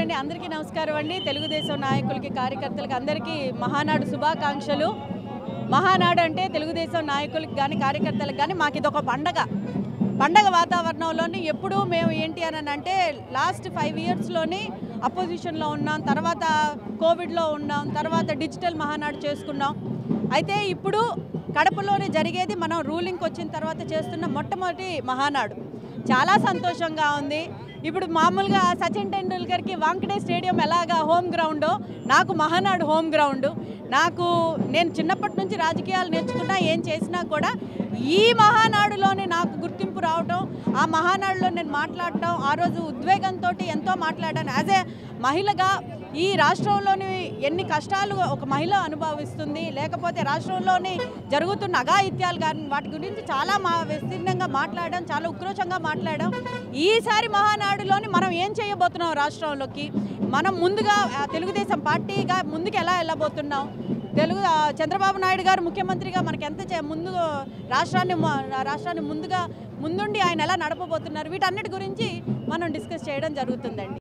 అండి అందరికీ నమస్కారం అండి తెలుగుదేశం నాయకులకి కార్యకర్తలకి అందరికీ మహానాడు శుభాకాంక్షలు మహానాడు అంటే తెలుగుదేశం నాయకులకి గాని కార్యకర్తలకు గాని మాకు ఇదొక పండగ వాతావరణంలోని ఎప్పుడు మేము ఏంటి అని అంటే లాస్ట్ 5 ఇయర్స్లోని అపోజిషన్లో ఉన్నాం తర్వాత కోవిడ్లో ఉన్నాం తర్వాత డిజిటల్ మహానాడు చేసుకున్నాం అయితే ఇప్పుడు కడపలోనే జరిగేది మనం రూలింగ్కి వచ్చిన తర్వాత చేస్తున్న మొట్టమొదటి మహానాడు చాలా సంతోషంగా ఉంది ఇప్పుడు మామూలుగా సచిన్ టెండూల్కర్కి వాంకడే స్టేడియం ఎలాగా హోమ్ గ్రౌండో నాకు మహానాడు హోమ్ గ్రౌండ్ నేను చిన్నప్పటి నుంచి రాజకీయాలు నేర్చుకున్నా ఏం చేసినా కూడా ఈ మహానాడులోనే నాకు గుర్తింపు రావటం ఆ మహానాడులో నేను మాట్లాడటం ఆ రోజు ఉద్వేగంతో ఎంతో మాట్లాడాను యాజ్ ఏ మహిళగా ఈ రాష్ట్రంలోని ఎన్ని కష్టాలు ఒక మహిళ అనుభవిస్తుంది లేకపోతే రాష్ట్రంలోని జరుగుతున్న అఘాయిత్యాలు కానీ వాటి గురించి చాలా విస్తీర్ణంగా మాట్లాడడం చాలా ఉక్రోషంగా మాట్లాడడం ఈసారి మహానాడులోని మనం ఏం చేయబోతున్నాం రాష్ట్రంలోకి మనం ముందుగా తెలుగుదేశం పార్టీగా ముందుకు ఎలా వెళ్ళబోతున్నాం చంద్రబాబు నాయుడు గారు ముఖ్యమంత్రిగా మనకి ఎంత ముందు రాష్ట్రాన్ని ముందుండి ఆయన ఎలా నడపబోతున్నారు వీటన్నిటి గురించి మనం డిస్కస్ చేయడం జరుగుతుందండి